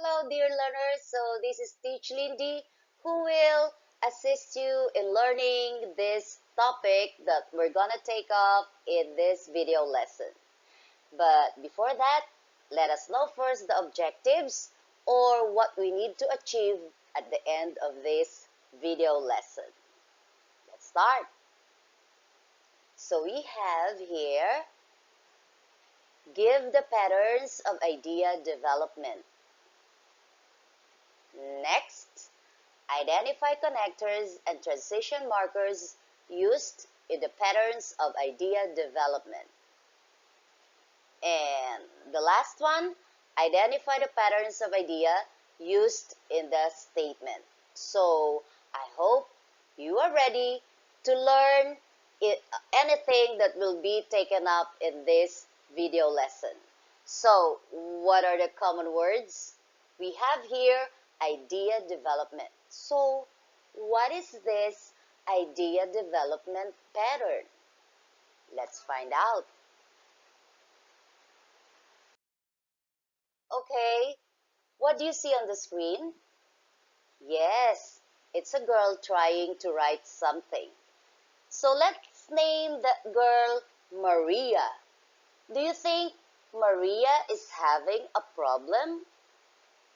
Hello, dear learners. So this is Teach Lindy who will assist you in learning this topic that we're gonna take up in this video lesson. But before that, let us know first the objectives or what we need to achieve at the end of this video lesson. Let's start. So we have here, give the patterns of idea development. Next, identify connectors and transition markers used in the patterns of idea development. And the last one, identify the patterns of idea used in the statement. So I hope you are ready to learn anything that will be taken up in this video lesson. So what are the common words? We have here idea development. So what is this idea development pattern? Let's find out. Okay, what do you see on the screen? Yes, it's a girl trying to write something. So let's name that girl Maria. Do you think Maria is having a problem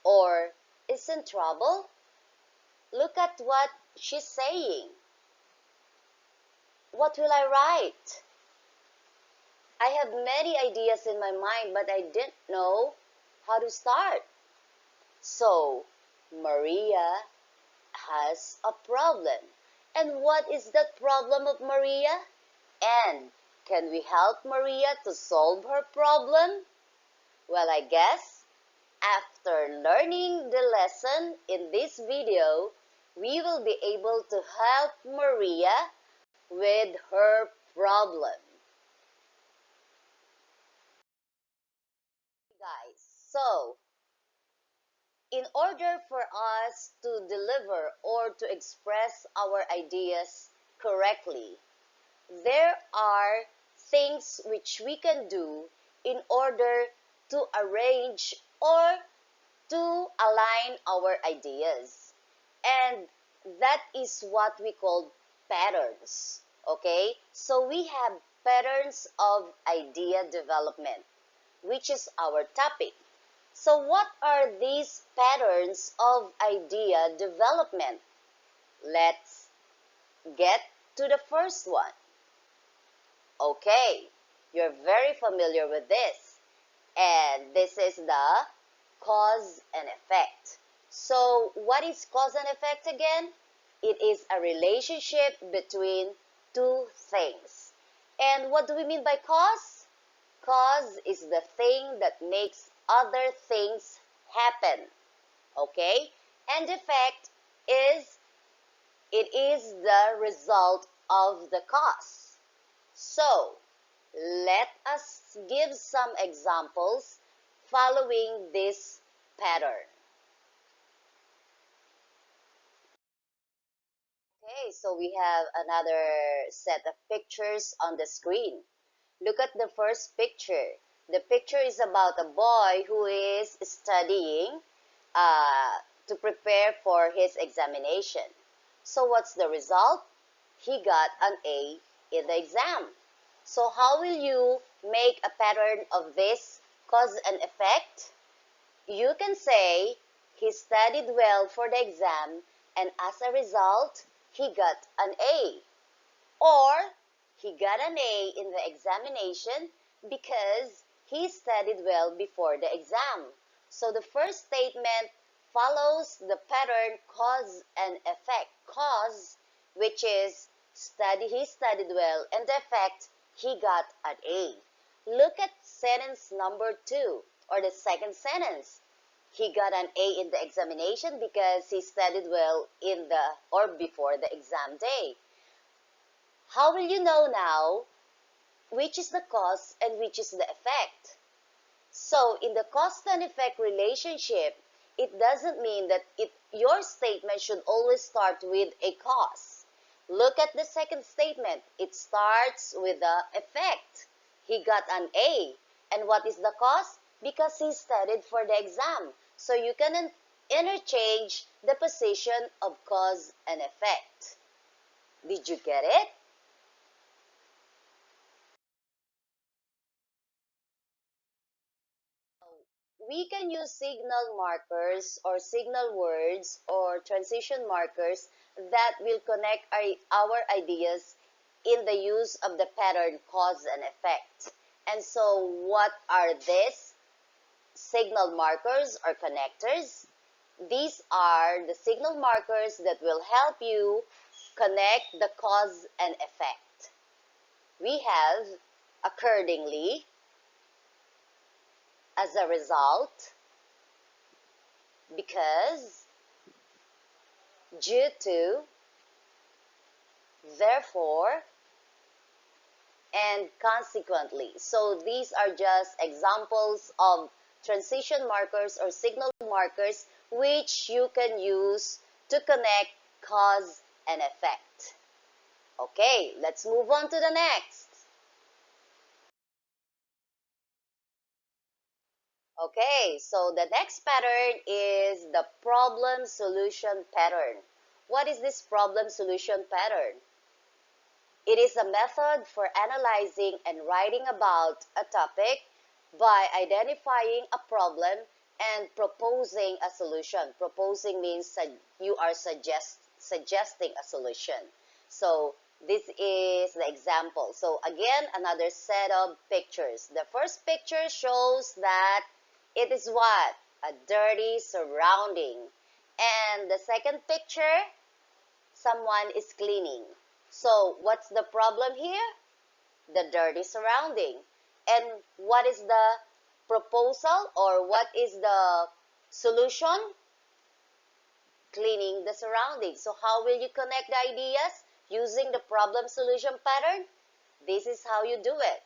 or is in trouble? Look at what she's saying. What will I write? I have many ideas in my mind, but I didn't know how to start. So, Maria has a problem. And what is the problem of Maria? And can we help Maria to solve her problem? Well, I guess after learning the lesson in this video, we will be able to help Maria with her problem. Guys, so in order for us to deliver or to express our ideas correctly, there are things which we can do in order to arrange or to align our ideas. And that is what we call patterns. Okay? So we have patterns of idea development, which is our topic. So what are these patterns of idea development? Let's get to the first one. Okay, you're very familiar with this. And this is the cause and effect. So what is cause and effect again? It is a relationship between two things. And what do we mean by cause? Cause is the thing that makes other things happen. Okay? And effect is, it is the result of the cause. So, let us give some examples following this pattern. Okay, so we have another set of pictures on the screen. Look at the first picture. The picture is about a boy who is studying to prepare for his examination. So what's the result? He got an A in the exam. So how will you make a pattern of this cause and effect? You can say he studied well for the exam and as a result, he got an A. Or he got an A in the examination because he studied well before the exam. So the first statement follows the pattern cause and effect. Cause, which is he studied well, and the effect, he got an A. Look at sentence number 2, or the second sentence. He got an A in the examination because he studied well in the or before the exam day. How will you know now which is the cause and which is the effect? So in the cause and effect relationship, it doesn't mean that your statement should always start with a cause. Look at the second statement. It starts with the effect. He got an A. And what is the cause? Because he studied for the exam. So you can interchange the position of cause and effect. Did you get it? We can use signal markers or signal words or transition markers that will connect our ideas in the use of the pattern cause and effect. And so what are these signal markers or connectors? These are the signal markers that will help you connect the cause and effect. We have accordingly, as a result, because, due to, therefore, and consequently. So these are just examples of transition markers or signal markers which you can use to connect cause and effect. Okay, let's move on to the next. Okay, so the next pattern is the problem solution pattern. What is this problem solution pattern? It is a method for analyzing and writing about a topic by identifying a problem and proposing a solution. Proposing means you are suggesting a solution. So this is the example. So again, another set of pictures. The first picture shows that it is what? A dirty surrounding. And the second picture, someone is cleaning. So what's the problem here? The dirty surrounding. And what is the proposal or what is the solution? Cleaning the surroundings. So how will you connect the ideas? Using the problem solution pattern? This is how you do it.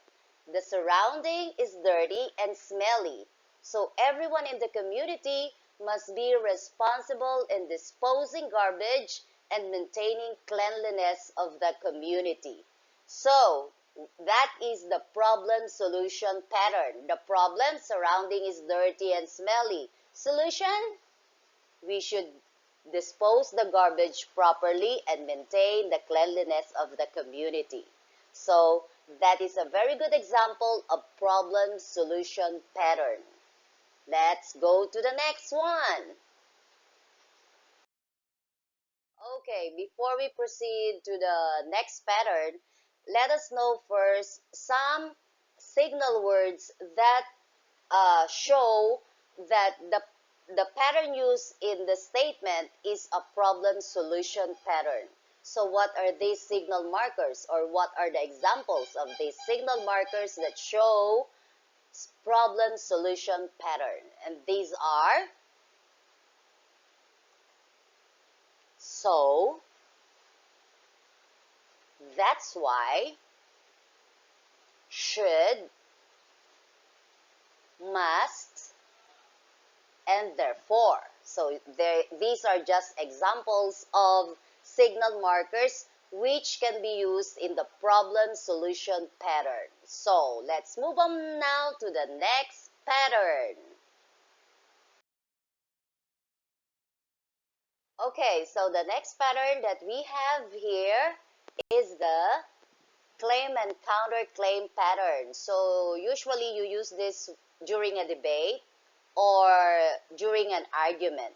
The surrounding is dirty and smelly. So everyone in the community must be responsible in disposing garbage and maintaining cleanliness of the community. So that is the problem solution pattern. The problem surrounding is dirty and smelly. Solution? We should dispose the garbage properly and maintain the cleanliness of the community. So that is a very good example of problem solution pattern. Let's go to the next one. Okay, before we proceed to the next pattern, let us know first some signal words that show that the pattern used in the statement is a problem solution pattern. So what are these signal markers or what are the examples of these signal markers that show problem solution pattern? And these are so, that's why, should, must, and therefore. So these are just examples of signal markers which can be used in the problem solution pattern. So let's move on now to the next pattern. Okay, so the next pattern that we have here is the claim and counterclaim pattern. So usually you use this during a debate or during an argument,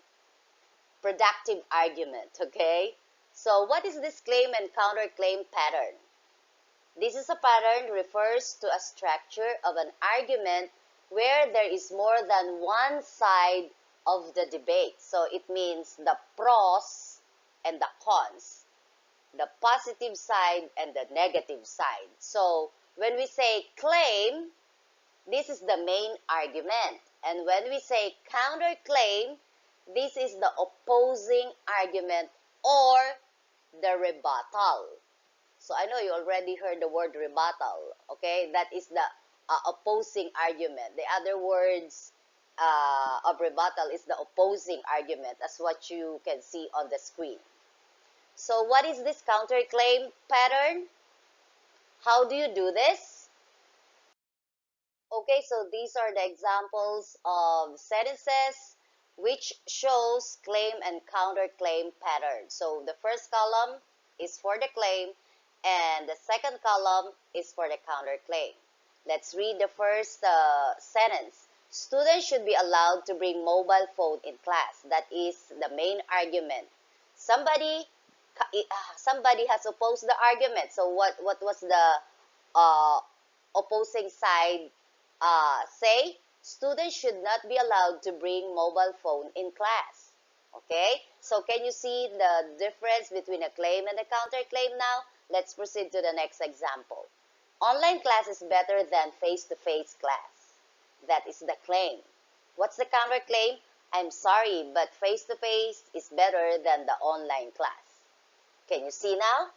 productive argument, okay? So what is this claim and counterclaim pattern? This is a pattern refers to a structure of an argument where there is more than one side of the debate. So it means the pros and the cons, the positive side and the negative side. So when we say claim, this is the main argument. And when we say counterclaim, this is the opposing argument or the rebuttal. So I know you already heard the word rebuttal, okay? That is the opposing argument. The other words of rebuttal is the opposing argument, as what you can see on the screen. So what is this counterclaim pattern? How do you do this? Okay, so these are the examples of sentences which shows claim and counterclaim pattern. So the first column is for the claim and the second column is for the counterclaim. Let's read the first sentence. Students should be allowed to bring mobile phone in class. That is the main argument. Somebody somebody has opposed the argument. So what was the uh, opposing side say? Students should not be allowed to bring mobile phone in class. Okay? So can you see the difference between a claim and a counterclaim now? Let's proceed to the next example. Online class is better than face-to-face class. That is the claim. What's the counterclaim? I'm sorry, but face-to-face is better than the online class. Can you see now?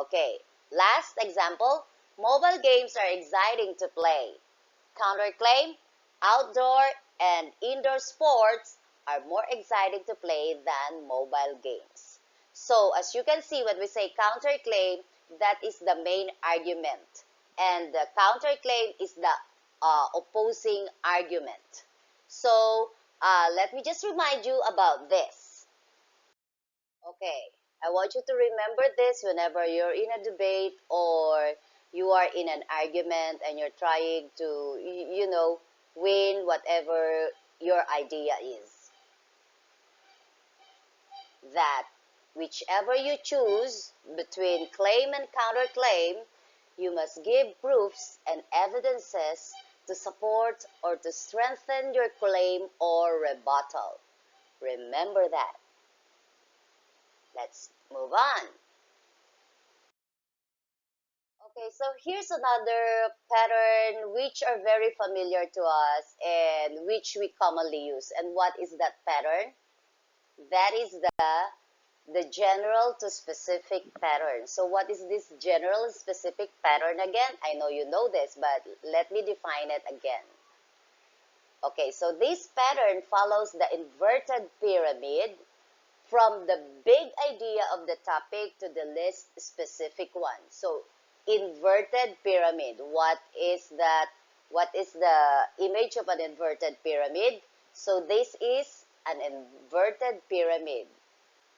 Okay. Last example. Mobile games are exciting to play. Counterclaim, outdoor and indoor sports are more exciting to play than mobile games. So as you can see, when we say counterclaim, that is the main argument. And the counterclaim is the opposing argument. So let me just remind you about this. Okay, I want you to remember this whenever you're in a debate or you are in an argument and you're trying to, win whatever your idea is. That whichever you choose between claim and counterclaim, you must give proofs and evidences to support or to strengthen your claim or rebuttal. Remember that. Let's move on. Okay, so here's another pattern which are very familiar to us and which we commonly use. And what is that pattern? That is the general to specific pattern. So what is this general and specific pattern again? I know you know this, but let me define it again. Okay, so this pattern follows the inverted pyramid from the big idea of the topic to the least specific one. So inverted pyramid. What is that? What is the image of an inverted pyramid? So this is an inverted pyramid.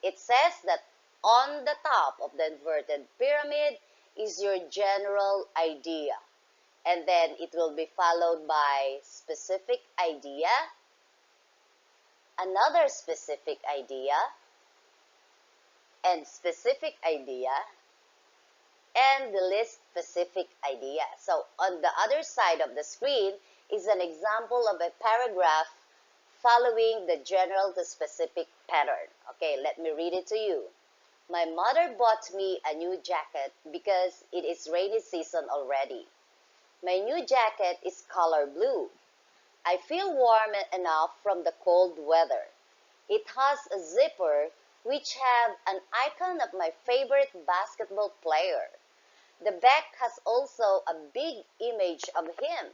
It says that on the top of the inverted pyramid is your general idea. And then it will be followed by specific idea, another specific idea, and specific idea, and the least specific idea. So on the other side of the screen is an example of a paragraph following the general to specific pattern. Okay, let me read it to you. My mother bought me a new jacket because it is rainy season already. My new jacket is color blue. I feel warm enough from the cold weather. It has a zipper which have an icon of my favorite basketball player. The back has also a big image of him.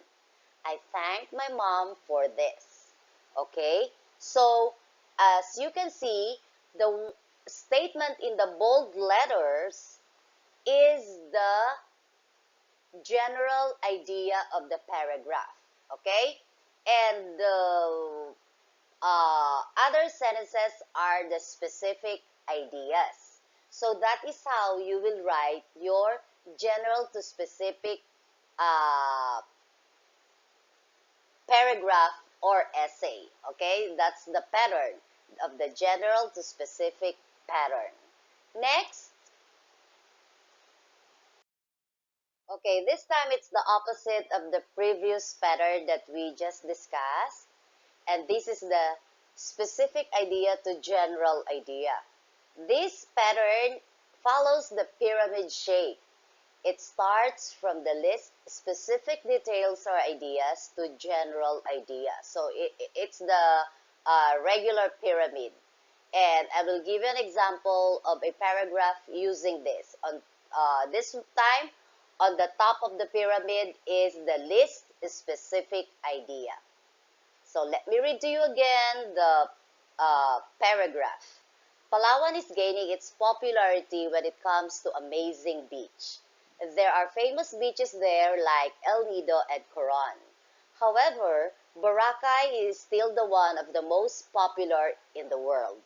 I thank my mom for this. Okay, so as you can see, the statement in the bold letters is the general idea of the paragraph. Okay, and the other sentences are the specific ideas. So that is how you will write your general to specific uh, paragraph or essay. Okay, that's the pattern of the general to specific pattern. Next, okay, this time it's the opposite of the previous pattern that we just discussed. And this is the specific idea to general idea. This pattern follows the pyramid shape. It starts from the least specific details or ideas to general ideas. So it's the regular pyramid. And I will give you an example of a paragraph using this. On this time, on the top of the pyramid is the least specific idea. So let me read to you again the paragraph. Palawan is gaining its popularity when it comes to amazing beach. There are famous beaches there like El Nido and Coron. However, Boracay is still the one of the most popular in the world.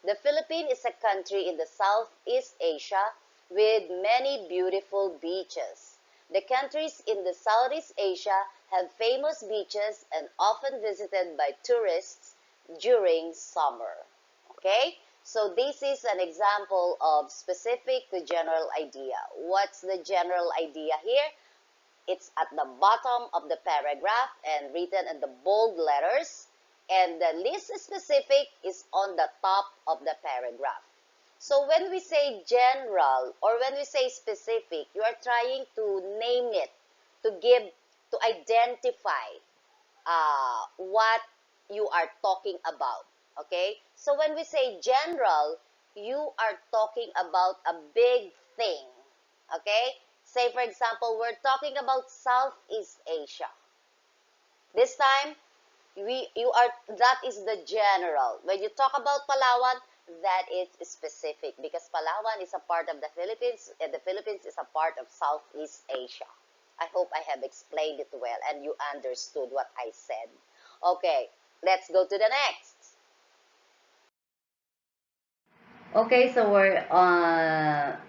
The Philippines is a country in the Southeast Asia with many beautiful beaches. The countries in the Southeast Asia have famous beaches and often visited by tourists during summer. Okay? So this is an example of specific to general idea. What's the general idea here? It's at the bottom of the paragraph and written in the bold letters, and the least specific is on the top of the paragraph. So when we say general or when we say specific, you are trying to name it, to identify what you are talking about. Okay? So when we say general, you are talking about a big thing. Okay? Say for example, we're talking about Southeast Asia. This time, that is the general. When you talk about Palawan, that is specific because Palawan is a part of the Philippines and the Philippines is a part of Southeast Asia. I hope I have explained it well and you understood what I said. Okay, let's go to the next. Okay, so we're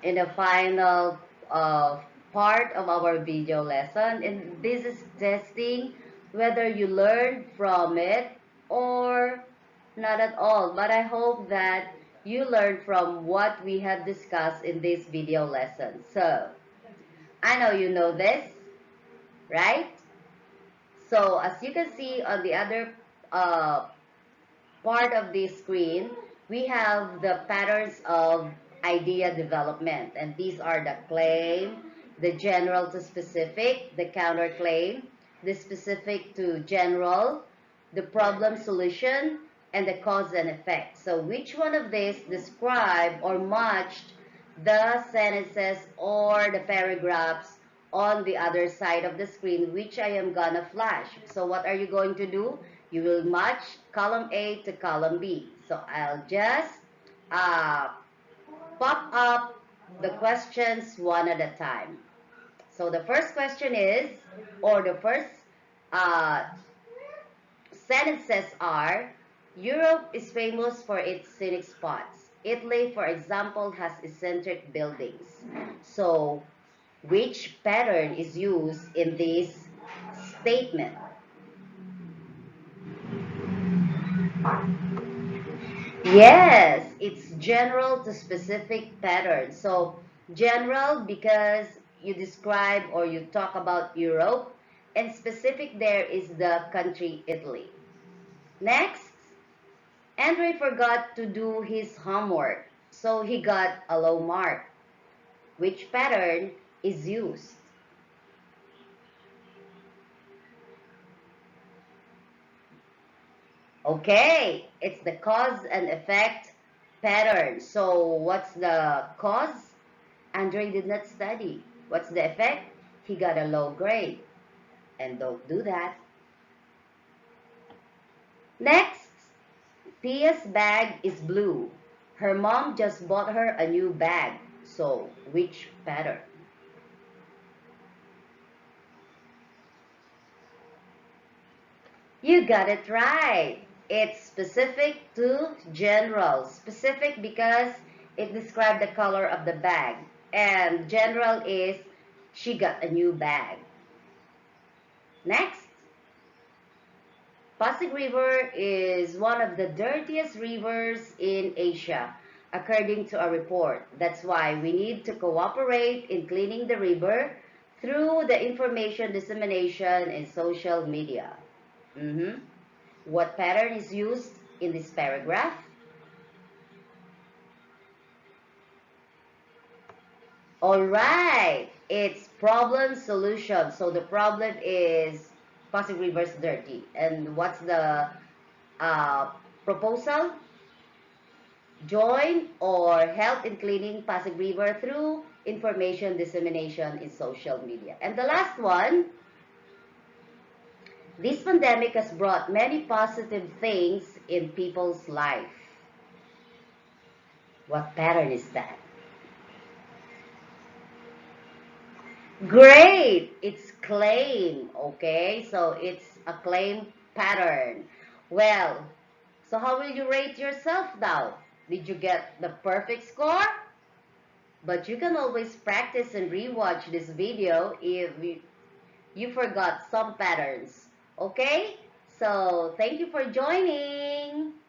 in the final uh, part of our video lesson, and this is testing whether you learned from it or not at all. But I hope that you learned from what we have discussed in this video lesson. So, I know you know this, right? So, as you can see on the other uh, part of this screen, we have the patterns of idea development. And these are the claim, the general to specific, the counterclaim, the specific to general, the problem solution, and the cause and effect. So which one of these describe or matched the sentences or the paragraphs on the other side of the screen, which I am gonna flash. So what are you going to do? You will match column A to column B. So I'll just uh, pop up the questions one at a time. So the first question is, or the first uh, sentences are, Europe is famous for its scenic spots. Italy, for example, has eccentric buildings. So which pattern is used in this statement? Yes, it's general to specific pattern. So general because you describe or you talk about Europe, and specific there is the country Italy. Next, Andre forgot to do his homework, so he got a low mark. Which pattern is used? Okay, it's the cause and effect pattern. So what's the cause? Andre did not study. What's the effect? He got a low grade. And don't do that. Next, Pia's bag is blue. Her mom just bought her a new bag. So which pattern? You got it right. It's specific to general. Specific because it described the color of the bag. And general is she got a new bag. Next. Pasig River is one of the dirtiest rivers in Asia, according to a report. That's why we need to cooperate in cleaning the river through the information dissemination in social media. What pattern is used in this paragraph? All right, it's problem solution. So the problem is Pasig River is dirty. And what's the proposal? Join or help in cleaning Pasig River through information dissemination in social media. And the last one, this pandemic has brought many positive things in people's life. What pattern is that? Great! It's claim, okay? So it's a claim pattern. Well, so how will you rate yourself now? Did you get the perfect score? But you can always practice and rewatch this video if you forgot some patterns. Okay? So, thank you for joining.